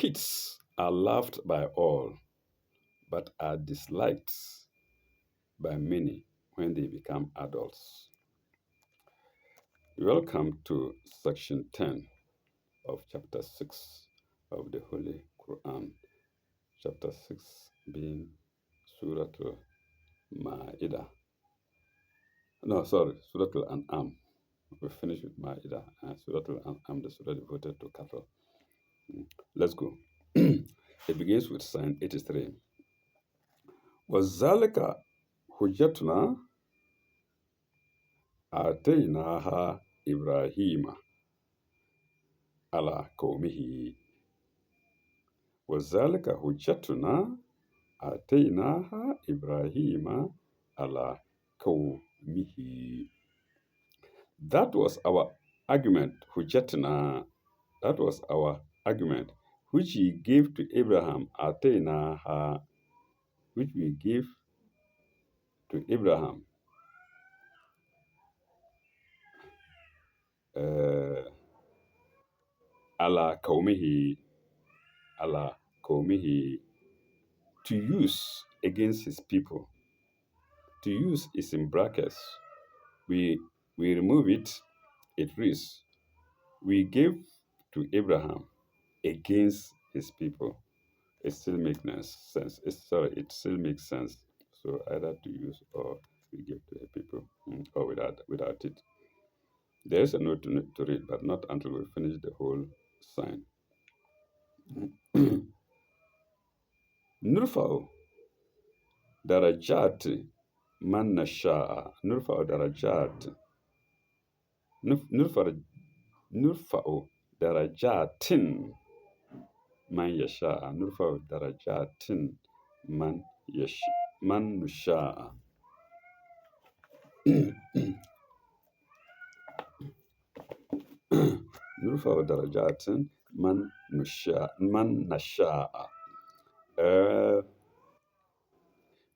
Kids are loved by all, but are disliked by many when they become adults. Welcome to section 10 of chapter 6 of the Holy Quran. Chapter 6 being Surah Al-Ma'idah. No, sorry, Surah Al-An'am. We finished with Ma'idah and Surah Al-An'am, the surah devoted to cattle. Let's go. It begins with sign 83. وَذَلِكَ حُجَّتُنَا آتَيْنَاهَا إِبْرَاهِيمَ على قومه وذلك حجتنا آتيناها إبراهيم على قومه. That was our argument, حجتنا. That was our argument, which he gave to Abraham, آتيناها, which we gave to Abraham, على قومه, على قومه, to use against his people. To use is in brackets. We remove it, it reads, we gave to Abraham against his people. It still makes sense. It still makes sense. So either to use or we give to the people, or without it. There is a note to read, but not until we finish the whole sign. Nurfa'u darajat man nasha'a. Nurfa'u darajat. Nurfa'u darajatin man yasha'a. Nurfa'u darajatin man nusha'a. Nurfa'u darajatin man nasha'a.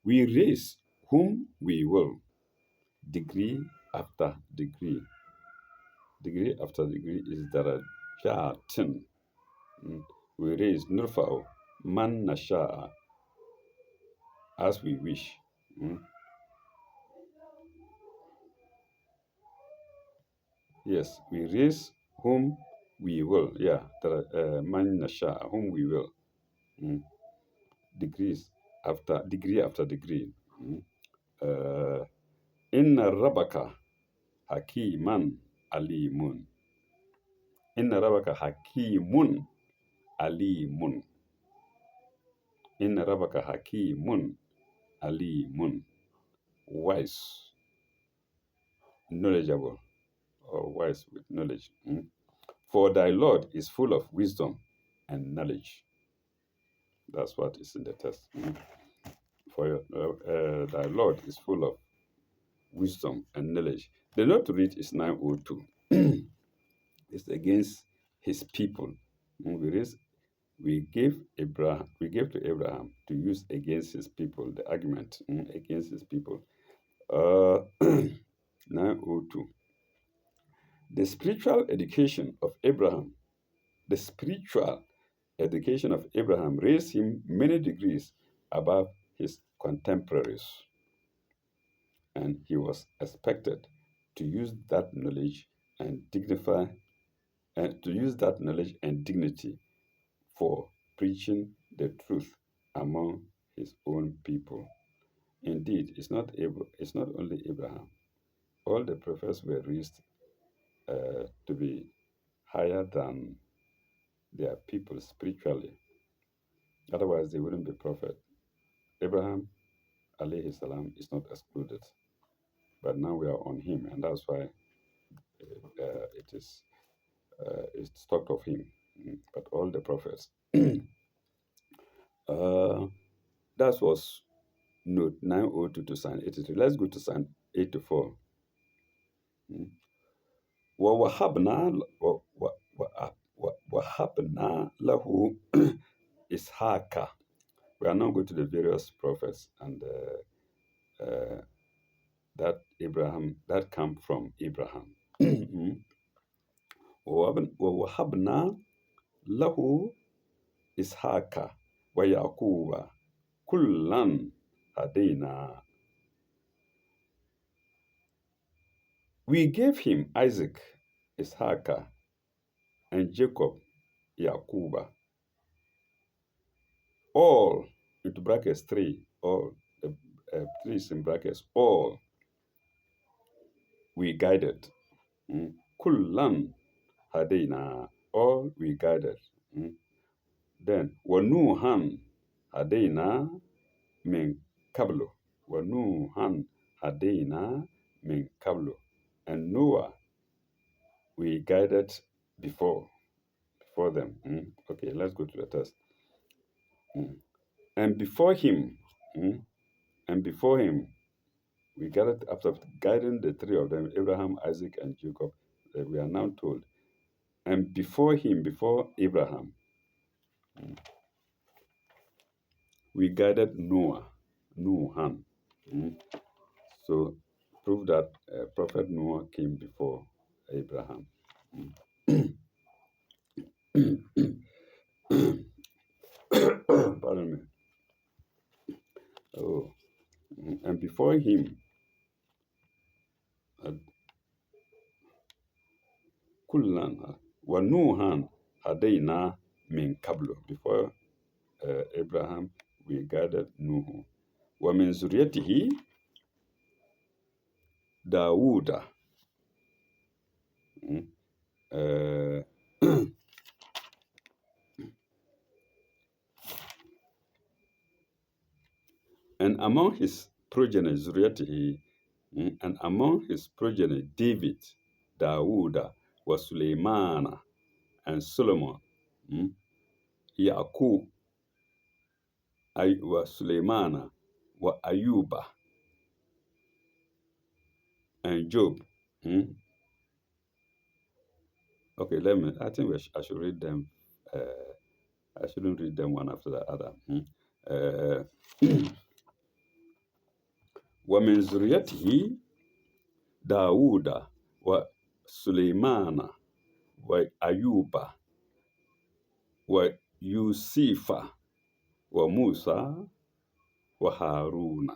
We raise whom we will, degree after degree. Degree after degree is darajatin. We raise nurfa'u man nasha'a, as we wish. Yes, we raise whom we will. Yeah, man nasha'a, whom we will. Degrees after degree. Inna rabaka hakiman alimun. Inna rabaka hakimun alimun. Inna rabaka hakimun alimun. Wise, knowledgeable, or wise with knowledge. For thy Lord is full of wisdom and knowledge. That's what is in the text. For thy Lord is full of wisdom and knowledge. The note to read is 902. It's against his people. We gave to Abraham to use against his people, the argument against his people. 902. The spiritual education of Abraham raised him many degrees above his contemporaries, and he was expected to use that knowledge and dignity for preaching the truth among his own people. Indeed, it's not only Abraham. All the prophets were raised to be higher than their people spiritually. Otherwise, they wouldn't be prophet. Abraham, alayhi salam, is not excluded. But now we are on him, and that's why it's talked of him. But all the prophets. That was note 902 to sign 83. Let's go to sign 84. وَوَهَبْنَا لَهُ إِسْحَاقَ. We are now going to the various prophets and that come from Abraham. وَوَهَبْنَا لَهُ إسحاق ويعقوب كلا هدينا. We gave him Isaac, Ishaq, and Jacob, Yakuba, all into brackets three, all the three is in brackets, all we guided. Kullan hadina, all we guided. Then wanuhan hadina min kablo, wanuhan hadina min kablo, and Noah we guided before them. Okay, let's go to the test. And before him, mm, and before him, we gathered after guiding the three of them, Abraham, Isaac, and Jacob. We are now told, and before him, before Abraham, we guided Noah, Nuhan. Mm. So prove that Prophet Noah came before Abraham. Pardon me. Oh, and before him, uh, Kullan wa Nuhan Hadaina min Kablo. Before Abraham, we guided Nuhu. Wa min zuriyatihi Dawuda. Uh, and among his progeny, zuriyatihi, and among his progeny, David, Dawuda, was Suleimana, and Solomon, Yaqub, wa Suleimana, wa Ayuba, and Job. Okay, I think I should read them. I shouldn't read them one after the other. Uh, ومن ذريته داود وسليمان وأيوب ويوسف وموسى وهارون.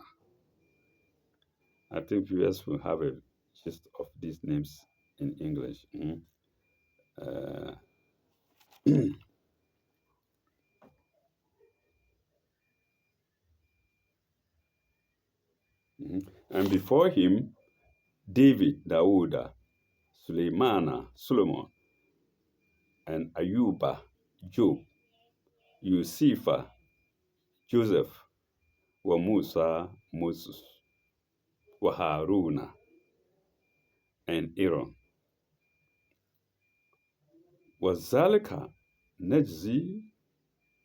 I think viewers will have a gist of these names in English. Uh, and before him, David, Dauda, Suleimana, Solomon, and Ayuba, Job, Yusufa, Joseph, wa Musa, Moses, wa Haruna, and Aaron. وذلك نجزي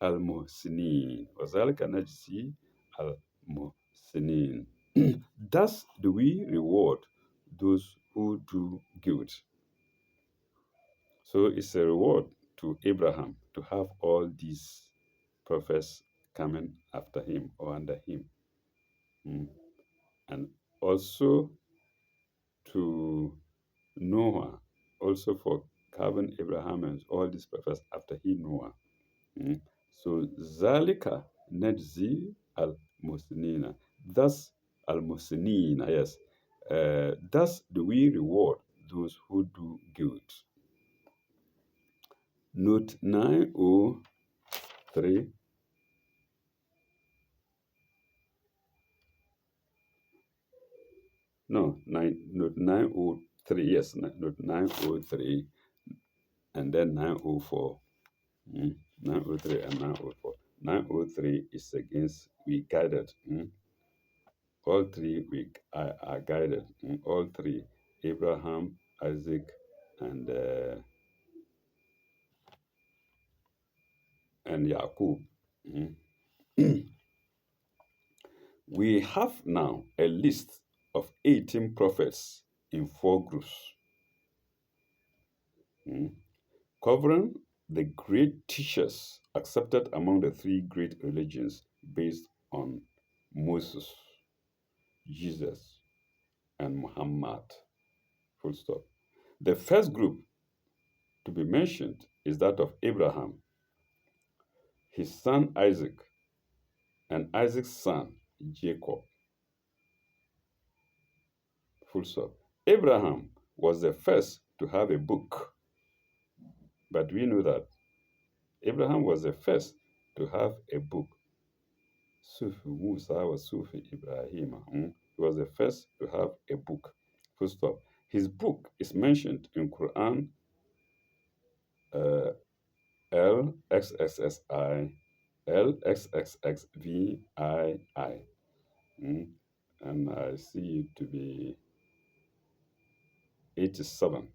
المحسنين. وذلك نجزي المحسنين. Thus do we reward those who do good. So it's a reward to Abraham to have all these prophets coming after him or under him. And also to Noah, also for having Abraham and all these prophets after he Noah. So Zalika Nedzi al Musnina. Thus al Musnina, yes. Thus do we reward those who do good. Note 903. No, note 903, yes, note 903, and then 904. 903 and 904. 903 is against we guided. All three are guided. All three, Abraham, Isaac, and Yaqub. We have now a list of 18 prophets in 4 groups, covering the great teachers accepted among the 3 great religions based on Moses, Jesus, and Muhammad. Full stop. The first group to be mentioned is that of Abraham. his son Isaac, and Isaac's son Jacob. Full stop. Abraham was the first to have a book, but we know that Abraham was the first to have a book. Sufi Musa was Sufi Ibrahim. He was the first to have a book. Full stop. His book is mentioned in Quran uh, LXXSI, LXXXVII. Mm, and I see it to be 87:19.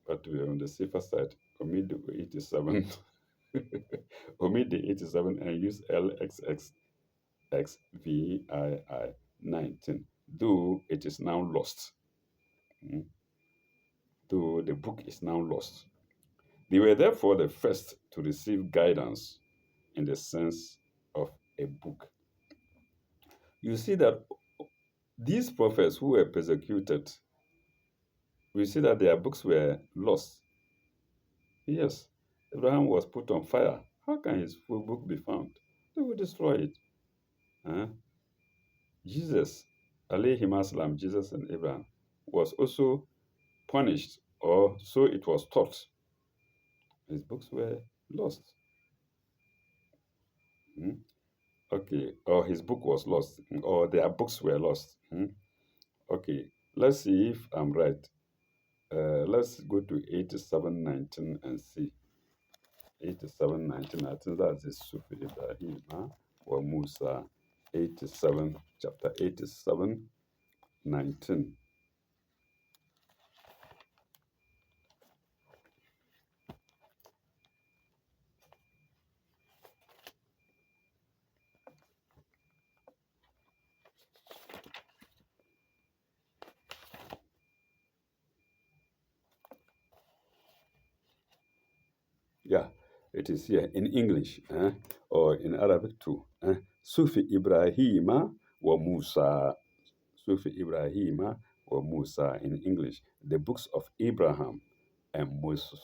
But we are on the safer side. Omit the 87. Omit the 87 and use LXXXVII 19. Though it is now lost. Mm, Though the book is now lost. They were therefore the first to receive guidance in the sense of a book. You see that these prophets who were persecuted, we see that their books were lost. Yes, Abraham was put on fire. How can his full book be found? They will destroy it. Huh? Jesus, alayhi salam, Jesus and Abraham, was also punished, or so it was taught. His books were lost. Hmm? Okay, or his book was lost, or their books were lost. Okay, let's see if I'm right. Let's go to 87:19 and see. 87:19, I think that's the Sufi Ibrahim or Musa. 87, chapter 87:19. Yeah, it is here in English or in Arabic too. Sufi Ibrahima wa Musa. Sufi Ibrahima wa Musa in English. The books of Abraham and Moses.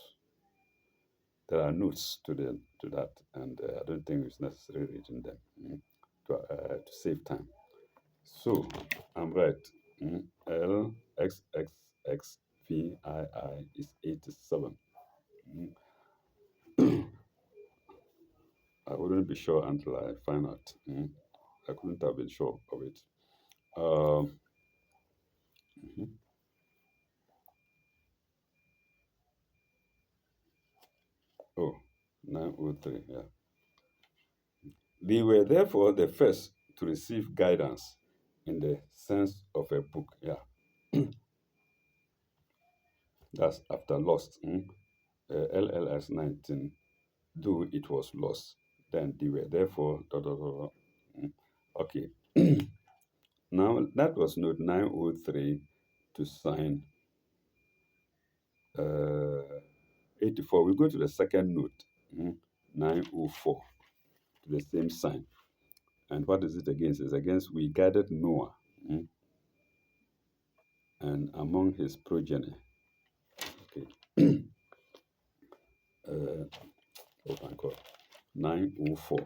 There are notes to that, and I don't think it's necessary reading them to save time. So I'm right. LXXXVII is 87. I wouldn't be sure until I find out. I couldn't have been sure of it. Um, mhm. Oh, 903, yeah. They were therefore the first to receive guidance in the sense of a book. Yeah, that's after lost. LLS 19, though it was lost. Then they were therefore. Okay. Now that was note 903 to sign 84. We go to the second note, 904, to the same sign. And what is it against? It's against we guided Noah and among his progeny. Okay. Oh my God. 904.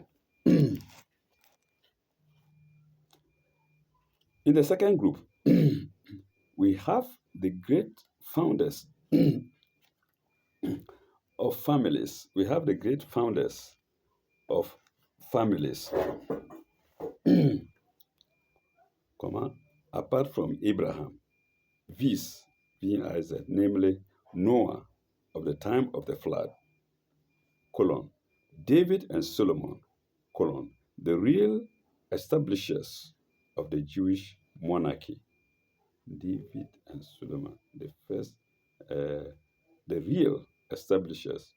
In the second group, we have the great founders of families. We have the great founders of families, apart from Abraham, viz, being Isaac, namely Noah of the time of the flood, David and Solomon, the real establishers of the Jewish monarchy. David and Solomon, the real establishers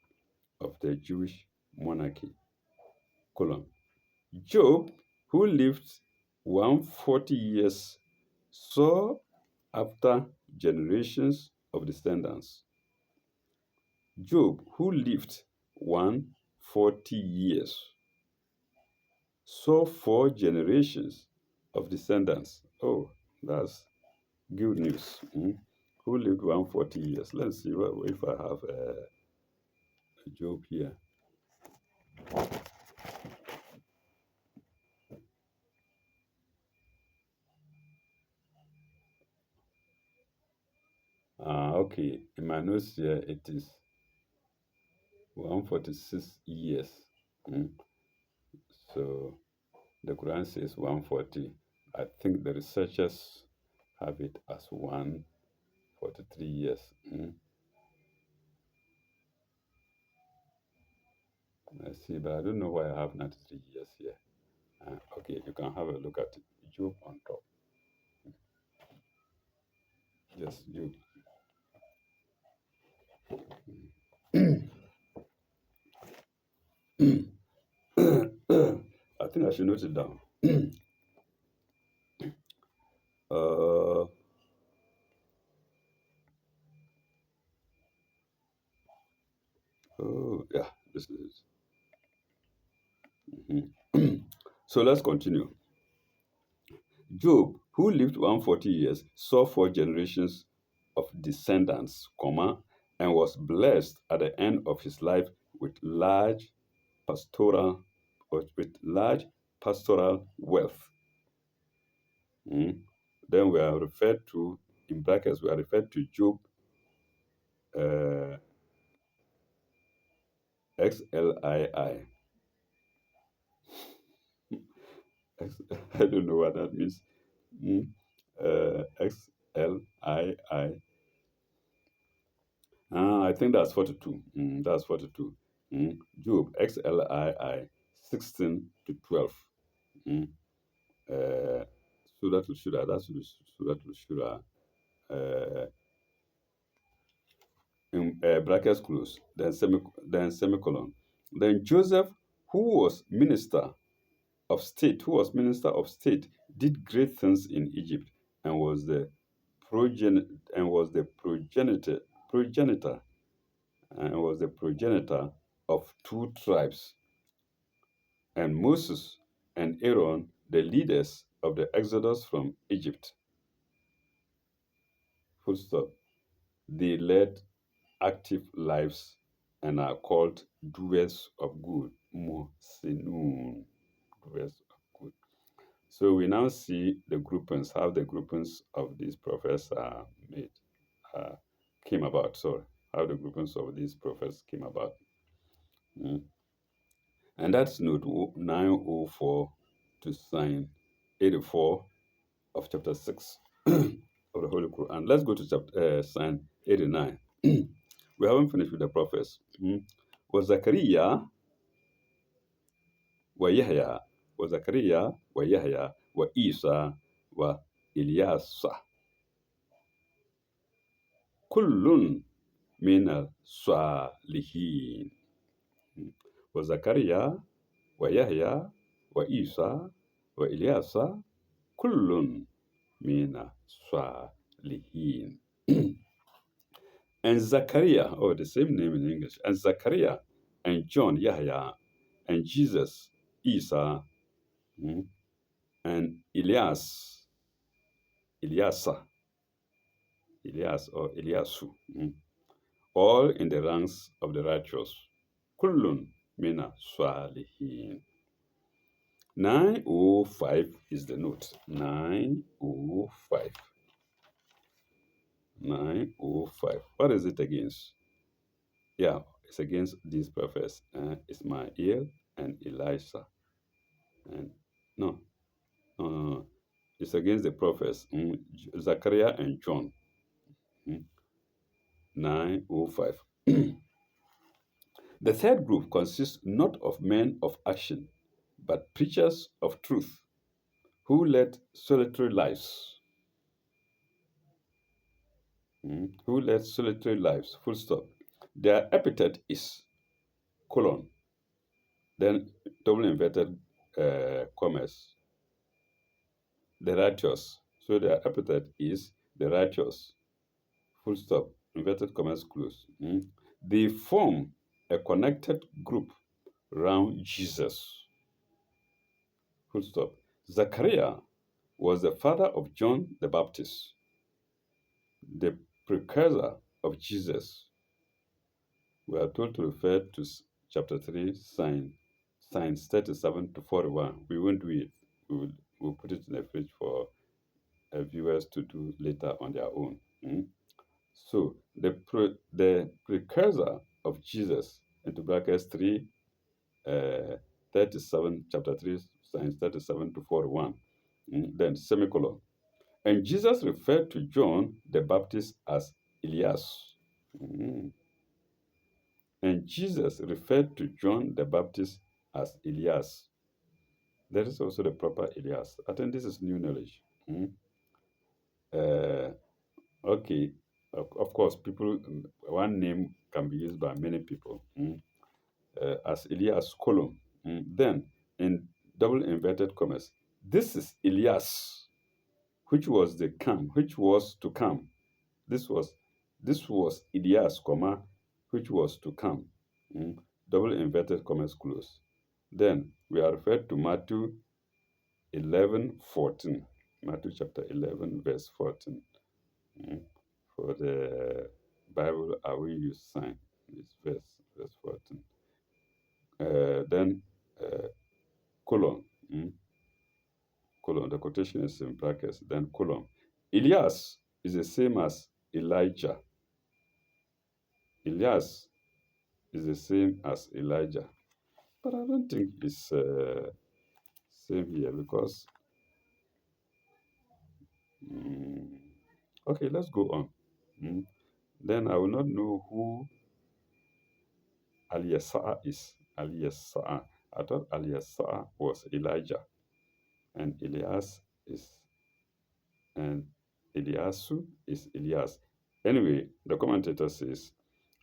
of the Jewish monarchy, Job, who lived 140 years, saw after generations of descendants. Job, who lived 140 years, saw 4 generations of descendants. Oh, that's good news. Who lived 140 years? Let's see if I have Job here. Okay. In my notes here, it is 146 years. Mm. So the Quran says 140. I think the researchers have it as 143 years. Mm. I see, but I don't know why I have 93 years here. Okay, you can have a look at it. Job on top. Yes, Job. I think I should note it down. uh, oh, yeah, this is it. Mhm. So let's continue. Job, who lived 140 years, saw four generations of descendants, and was blessed at the end of his life with pastoral large pastoral wealth. Mm. Then we are referred to, in brackets, we are referred to Job uh, XLII. I don't know what that means. Mm. XLII. I think that's 42. That's 42. Job, XLII, 16 to 12. Mm. Uh, Surah to Shura, that's Surah to Shura. In brackets close, then semicolon. Then Joseph, who was minister of state, did great things in Egypt, and was the progenitor of two tribes, and Moses and Aaron, the leaders of the exodus from Egypt. Full stop. They led active lives and are called doers of good. Muhsinun, doers of good. So we now see the groupings, how the groupings of these prophets are made, uh, came about. Sorry, how the groupings of these prophets came about. Mm. And that's note 904 to sign 84 of chapter 6 of the Holy Quran. Let's go to sign 89. We haven't finished with the prophets. وزكريا ويحيى وزكريا ويحيى وعيسى وإلياس كل من الصالحين. وزكريا ويحيى وعيسى وإلياس كل من الصالحين. And Zachariah, the same name in English, and Zachariah and John, Yahya, and Jesus, Isa, and Eliasa, Elias or Eliasu, all in the ranks of the righteous. Kullun mina swalihin. 905 is the note. 905. 905. What is it against? Yeah, it's against these prophets. Ismail and Elisha. And no, no, no, no. It's against the prophets. Zachariah and John. 905. The third group consists not of men of action, but preachers of truth who led solitary lives. Who led solitary lives, full stop. Their epithet is colon, then double inverted commas, the righteous. So their epithet is the righteous, full stop, inverted commas close. They form a connected group around Jesus, full stop. Zachariah was the father of John the Baptist, the precursor of Jesus. We are told to refer to chapter 3, signs 37 to 41. We won't do it. We'll put it in the fridge for viewers to do later on their own. Mm. So the precursor of Jesus, into brackets 3, 37, chapter 3, signs 37 to 41. Then semicolon. And Jesus referred to John the Baptist as Elias. Mm. And Jesus referred to John the Baptist as Elias. There is also the proper Elias. I think this is new knowledge. Mm. Uh, okay. Of course, people, one name can be used by many people. As Elias colon. Then, in double inverted commas, this is Elias, which was to come. This was Elias, comma, which was to come. Mm. Double inverted commas close. Then we are referred to Matthew 11:14. Matthew chapter 11, verse 14. Mm. For the Bible, I will use sign. This verse 14. Then colon. Colon. The quotation is in brackets. Then colon. Elias is the same as Elijah. Elias is the same as Elijah. But I don't think it's same here because. Mm, okay, let's go on. Mm. Then I will not know who Aliyasa'a is. Aliyasa'a. I thought Aliyasa'a was Elijah, and Elias is, and Eliasu is Elias. Anyway, the commentator says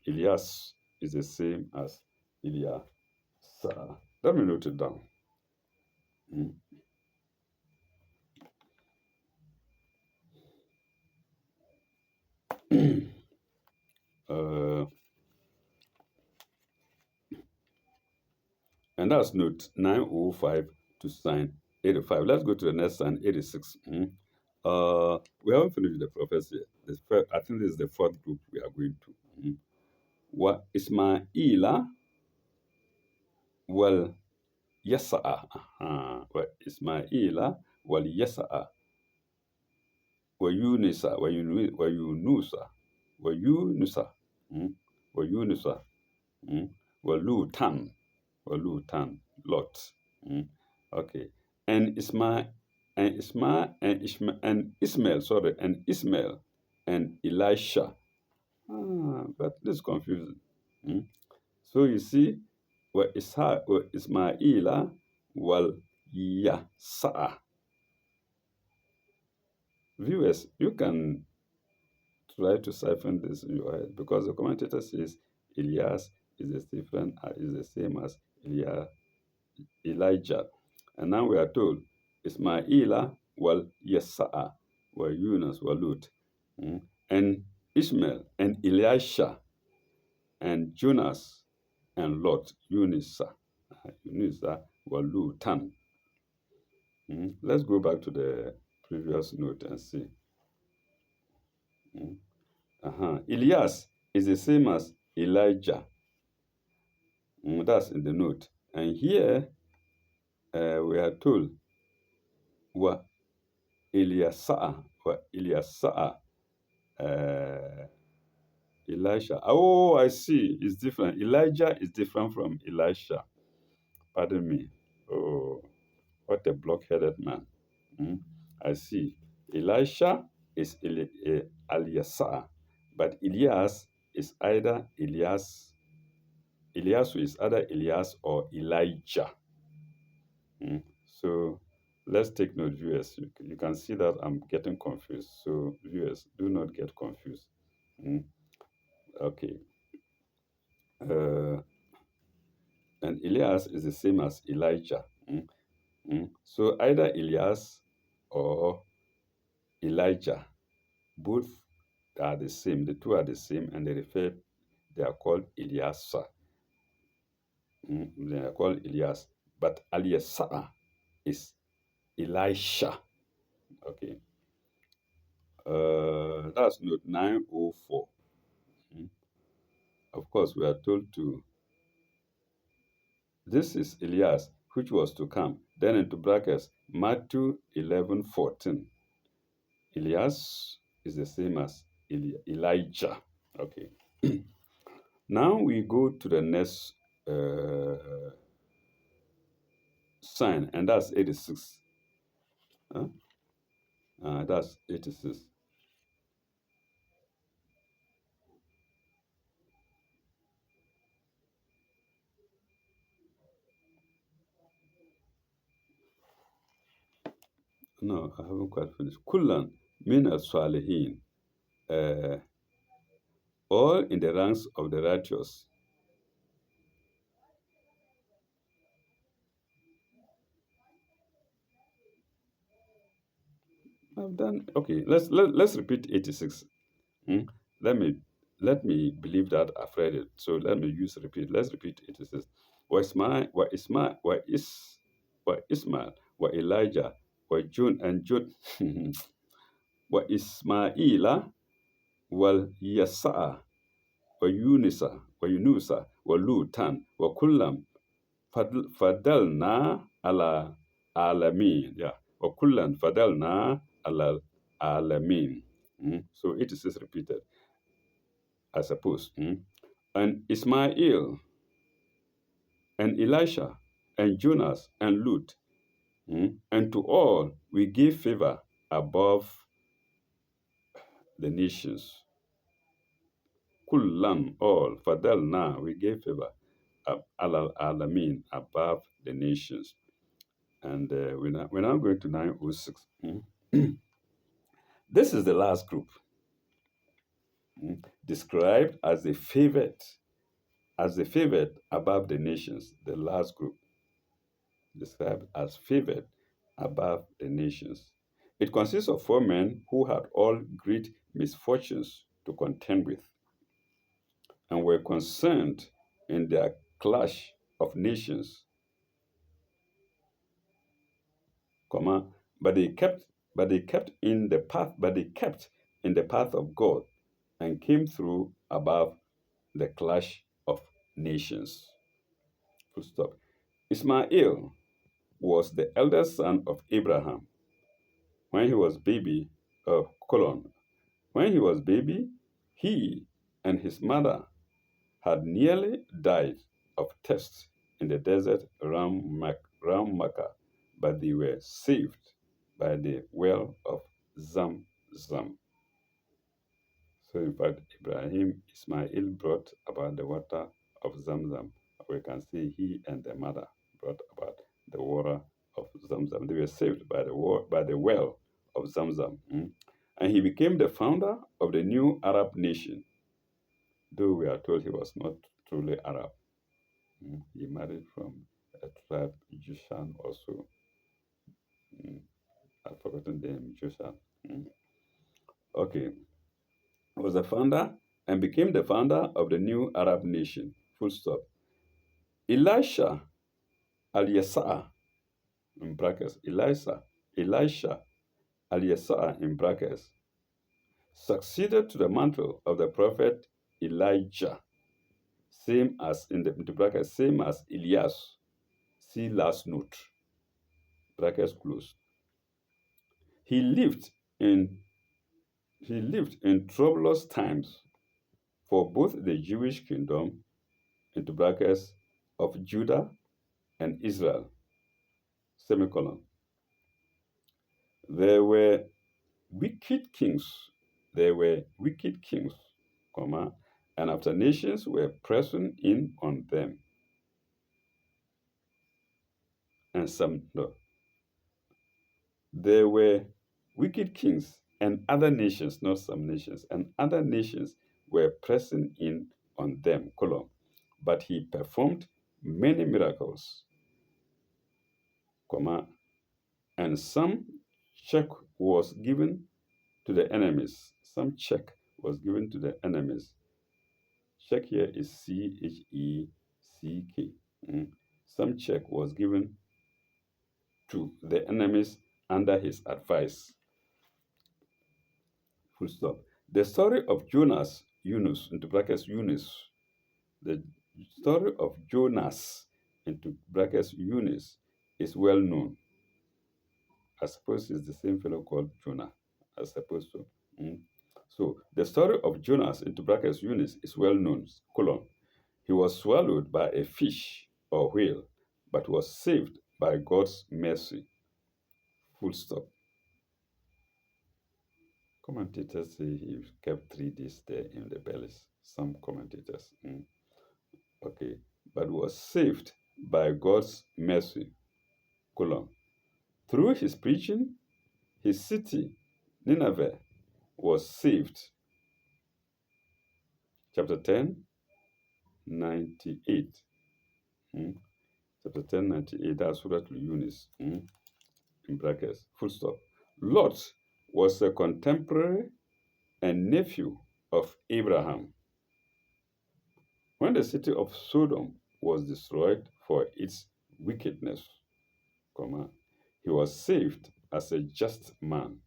Elias is the same as Eliyasa'a. Let me note it down. Mm. uh, and that's note 905 to sign 85. Let's go to the next sign, 86. We haven't finished the prophecy. I think this is the fourth group we are going to. Wa Ismaila wal Yasa'a. Wa Ismaila wal Yasa'a. Wa Yunisa. Wa Yunusa. Wa Yunusa. Wa Lutan. Wa Lutan. Lot. Okay. And Ismail and Ismail, sorry, and Ismail and Elisha. But this is confusing. So you see, wa Ismaila wal Yasa'a. Viewers, you can try to siphon this in your head because the commentator says Elias is the same as Elijah. And now we are told Ismaila wal Yasa'a wal Yunus wal Lut. And Ishmael and Elisha and Jonas and Lot, Unisa wal Lutan. Let's go back to the previous note and see. Elias is the same as Elijah. That's in the note. And here we are told wa Eliasa'a, Elisha. Oh, I see. It's different. Elijah is different from Elisha. Pardon me. Oh, what a block-headed man. I see. Elisha is Eliasa, but Elias is either Elias. Elias is either Elias or Elijah. So let's take note, viewers. You can see that I'm getting confused. So viewers, do not get confused. Okay. And Elias is the same as Elijah. So either Elias or Elijah, both are the same. The two are the same, and they are called Eliasa. They are called Elias. But Eliasa is Elisha. Okay. That's note 904. Of course, we are told to, this is Elias, which was to come. Then into brackets, Matthew 11:14. Elias is the same as Elijah. Okay. Now we go to the next sign, and that's 86. Huh? That's 86. No, I haven't quite finished. Kullan min al Salihin, uh, all in the ranks of the righteous. I've done okay. Let's repeat 86. Hmm? Let me let me believe that I've read it. So let me use repeat. Let's repeat 86. Wa Ismail, wa Elijah, wa Jun and Jun, wa Ismaila, wal Yasa'a, wa Yunisa, wa Lutan, wa Kullam, fadalna ala alamin. Yeah. Wa kullan fadalna ala alamin. So it is repeated, I suppose. And Ismail and Elisha and Jonas and Lut. And to all we give favor above the nations. Kullan, all, fadalna, we gave favor alal alamin, above the nations. And we're now going to 906. This is the last group, described as the favored above the nations. The last group, described as favored above the nations. It consists of four men who had all great misfortunes to contend with and were concerned in their clash of nations, comma, but they kept in the path of God and came through above the clash of nations. Full stop. Ismail was the eldest son of Abraham. When he was baby, colon, when he was baby, he and his mother had nearly died of thirst in the desert around Makkah, but they were saved by the well of Zamzam. So, in fact, Ismail brought about the water of Zamzam. We can see he and the mother brought about the water of Zamzam. They were saved by by the well of Zamzam. And he became the founder of the new Arab nation, though we are told he was not truly Arab. He married from a tribe, Jushan also. Mm, I've forgotten the name, Jushan. Okay. Was the founder and became the founder of the new Arab nation. Full stop. Elisha al-Yasa in brackets. Elisha al-Yasa in brackets succeeded to the mantle of the prophet Elijah, same as in the brackets, same as Elias. See last note. Brackets closed. He lived in he lived in troublous times for both the Jewish kingdom, into brackets, of Judah and Israel, semicolon. There were wicked kings, there were wicked kings, comma, and after nations were pressing in on them, and some, no, there were wicked kings and other nations, not some nations, and other nations were pressing in on them, colon. But he performed many miracles, comma, and some check was given to the enemies. Some check was given to the enemies. Check here is CHECK. Some check was given to the enemies under his advice. Full stop. The story of Yunus, into brackets Yunus, The story of Jonas, into brackets Eunice, is well known. I suppose it's the same fellow called Jonah. I suppose so. Mm. So the story of Jonas, into brackets Eunice, is well known. Colon. He was swallowed by a fish or whale, but was saved by God's mercy. Full stop. Commentators say he kept 3 days there in the bellies. Some commentators. Okay. But was saved by God's mercy. Colon. Through his preaching, his city, Nineveh, was saved. Chapter 10, 98. Mm. Chapter 10, 98. That's Surah to Yunus. In brackets. Full stop. Lot was a contemporary and nephew of Abraham. When the city of Sodom was destroyed for its wickedness, he was saved as a just man.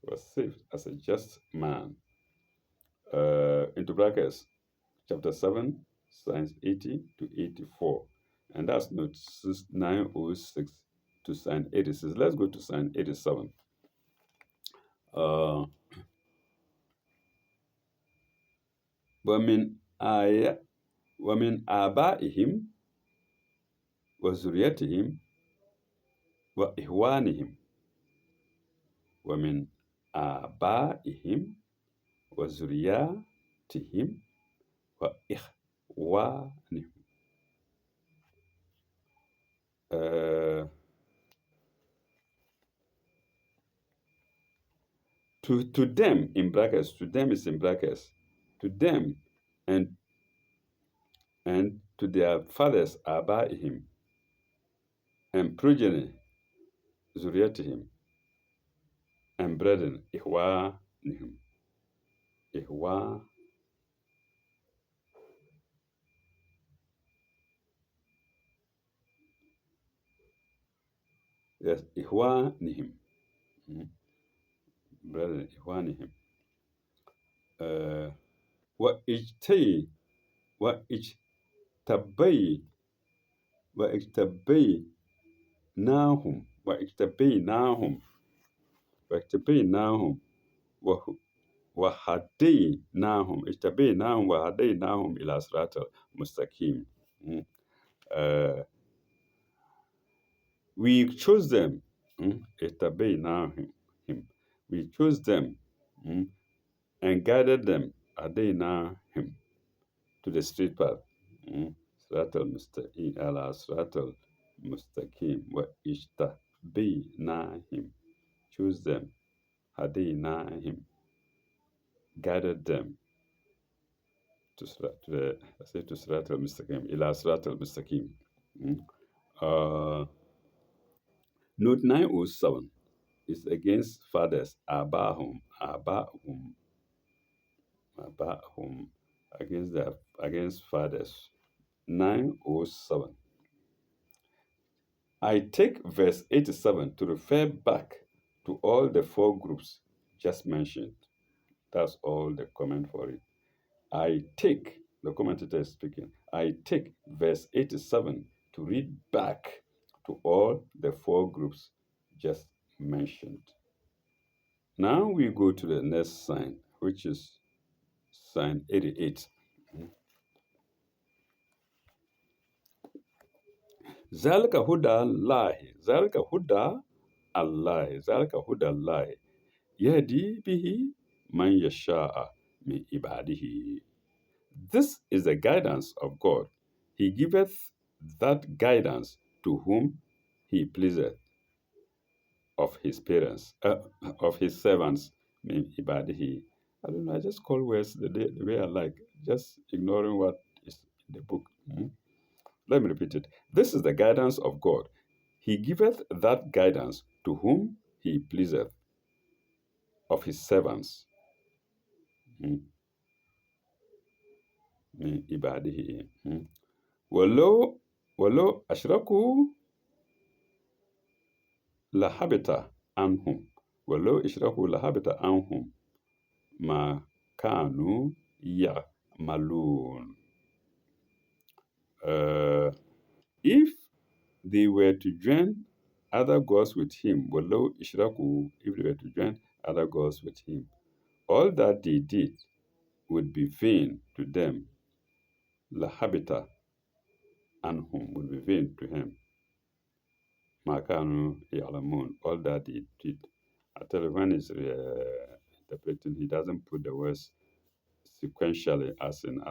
He was saved as a just man. Into brackets, chapter 7, signs 80 to 84. And that's note 906 to sign 86. Let's go to sign 87. Uh, ومن آية ومن آبائهم وذريتهم وإخوانهم ومن آبائهم وذرياتهم وإخوانهم. Uh, to them, in brackets, to them is in brackets, to them and to their fathers Abaihim and progeny Zuriatihim and brethren Ihwanihim. Ihwa. Yes, Ihwanihim. Brethren Ihwanihim. وإجتي وإجتبي وإجتبيناهم وإجتبيناهم وإجتبيناهم وهديناهم إلى صراط المستقيم. We chose them. اجتبيناهم. We chose them and guided them him to the straight path. صراط المستقيم على صراط المستقيم وإجتبيناهم. Choose them. هديناهم. Guided them to صراط المستقيم إلى صراط المستقيم. Note 907 is against fathers. Abahum against fathers. 907. I take verse 87 to refer back to all the 4 groups just mentioned. That's all the comment for it. I take, the commentator is speaking, I take verse 87 to read back to all the 4 groups just mentioned. Now we go to the next sign, which is sign 88. ذلك هدى الله يهدي به من يشاء من عباده. This is the guidance of God. He giveth that guidance to whom he pleaseth of his parents, of his servants, min ibadihi. I don't know, I just call words the way I like, just ignoring what is in the book. Let me repeat it. This is the guidance of God. He giveth that guidance to whom he pleaseth of his servants. Min ibadihi. ولو أشركوا لحبط عنهم ما كانوا يعملون. Uh, if they were to join other gods with him, walau ishraku, if they were to join other gods with him, all that they did would be vain to them. Lahabita anhum would be vain to him. Makanu yalamun, all that they did. I tell you, when he's interpreting, he doesn't put the words sequentially as in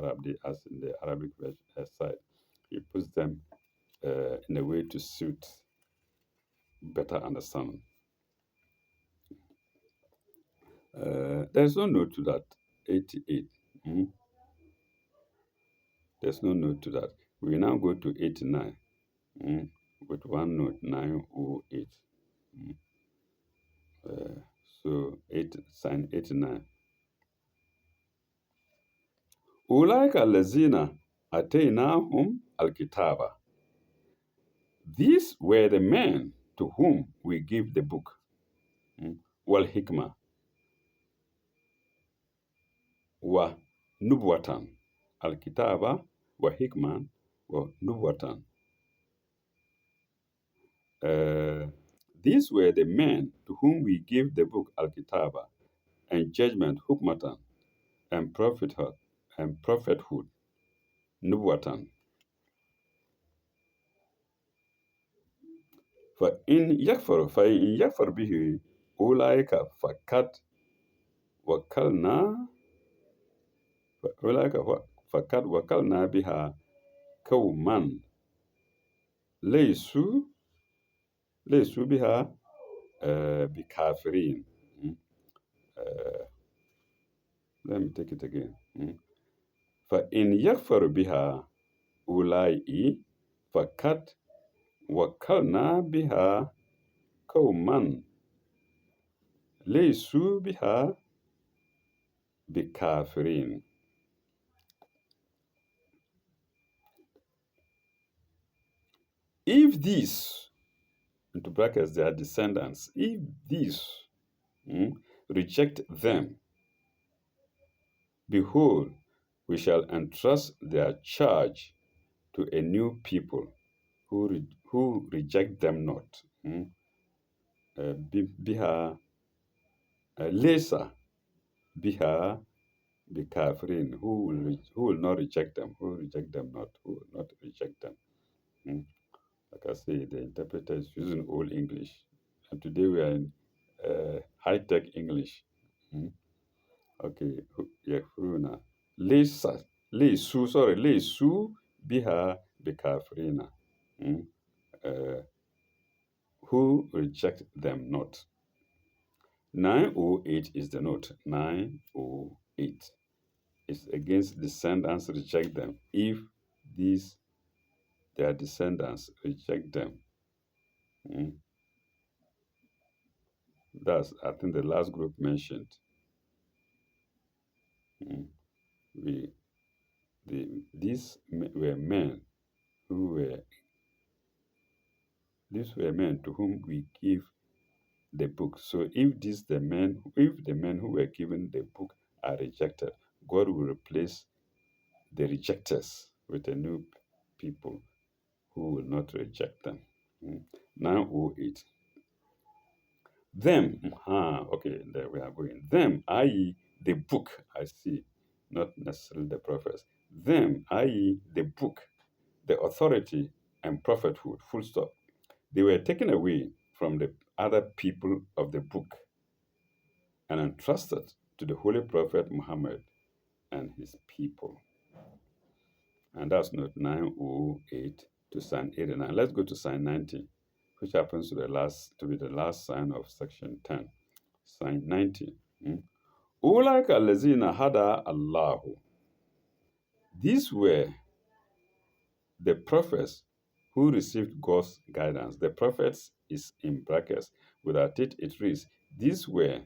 as in the Arabic side. He puts them in a way to suit better understanding. There's no note to that. 88. Mm. There's no note to that. We now go to 89 with one note, 908. Mm. So sign 89. أولئك الذين آتيناهم الكتاب. These were the men to whom we give the book. والحكمة ونبوة. الكتاب وحكمة ونبوة. These were the men to whom we give the book Al-Kitaba and judgment Hukmatan and prophethood Nubuwatan. فإن يكفر به أولئك وكلنا أولئك فقد وكلنا بها قوما ليسوا بها بكافرين. Let me take it again. فإن يكفر بها أولئك فقد وكلنا بها قوما ليسوا بها بكافرين. If these, into brackets, their descendants, if these reject them, behold, we shall entrust their charge to a new people who reject them not. Biha Lesa Biha Bikafirin, who will not reject them, who reject them not, who will not reject them. Like I say, the interpreter is using Old English, and today we are in high-tech English. Okay, Yakfuruna. Lesu Biha Bikafrina. Uh, who reject them not. 908 is the note. 908 is against descendants reject them. If these their descendants reject them, that's I think the last group mentioned. We these were men who were these were men to whom we give the book. So if the men who were given the book are rejected, God will replace the rejectors with a new people who will not reject them. 908. Them, okay, there we are going. Them, i.e., the book, I see, not necessarily the prophets. Them, i.e., the book, the authority and prophethood, full stop. They were taken away from the other people of the book and entrusted to the Holy Prophet Muhammad and his people. And that's note 908 to sign 89. Let's go to sign 90, which happens to be the last sign of section 10. Sign 90. Ulaika allazina hada Allahu. These were the prophets who received God's guidance. The prophets is in brackets. Without it, it reads, these were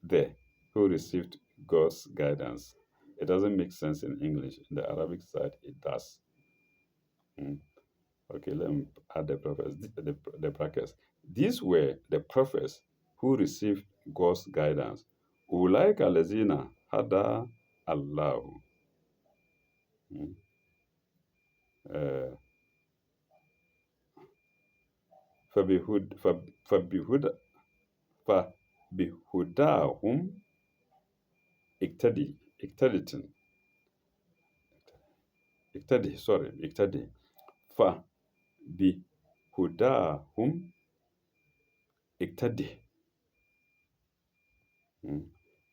the who received God's guidance. It doesn't make sense in English. In the Arabic side, it does. Okay, let me add the prophets, the brackets. These were the prophets who received God's guidance. Ulaika lazina hada Allahu. Uh, فبهد فبهدى فبهداهم اقتدت اقتدي sorry اقتدي فبهداهم اقتدي. Mm.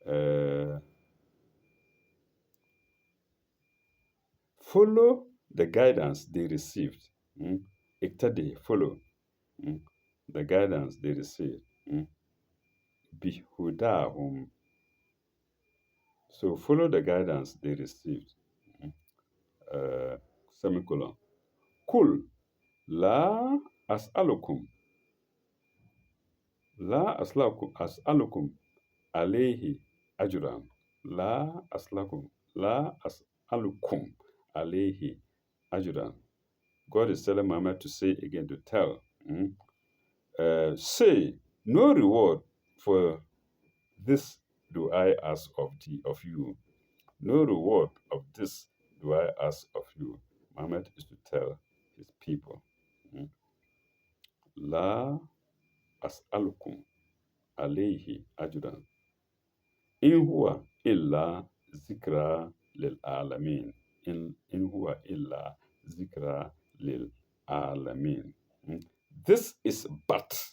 Uh, Follow the guidance they received. Mm. Iqtadi, follow mm, the guidance they received. Mm. Bihudahum. So follow the guidance they received. Mm. Uh, Semicolon. Kul la as'alukum as'alukum alayhi ajran. La as'alukum alayhi ajran. God is telling Muhammad to say again, to tell. Say, no reward for this do I ask of you. No reward of this do I ask of you. Muhammad is to tell his people. mm, La as'alukum alayhi ajran. In huwa illa zikra lil alamin. In huwa illa zikra lil alamin. This is but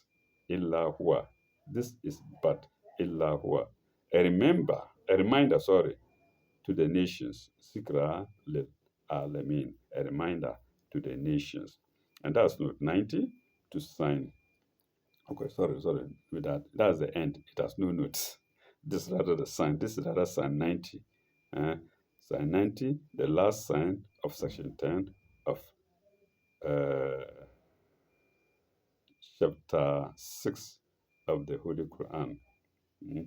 illa huwa. This is but illa huwa. A reminder, sorry, to the nations. Zikra lil alamin. A reminder to the nations. And that's note 90 to sign. Okay, sorry. With that, that's the end. It has no notes. This is rather the sign. This is rather sign 90. Uh, Sign 90, the last sign of section 10 of uh, chapter 6 of the Holy Quran. Mm.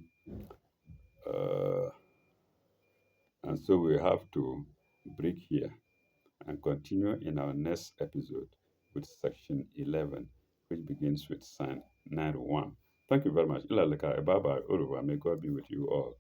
Uh, and so we have to break here and continue in our next episode with section 11, which begins with sign 91. Thank you very much. Ilaleka, bye bye, May God be with you all.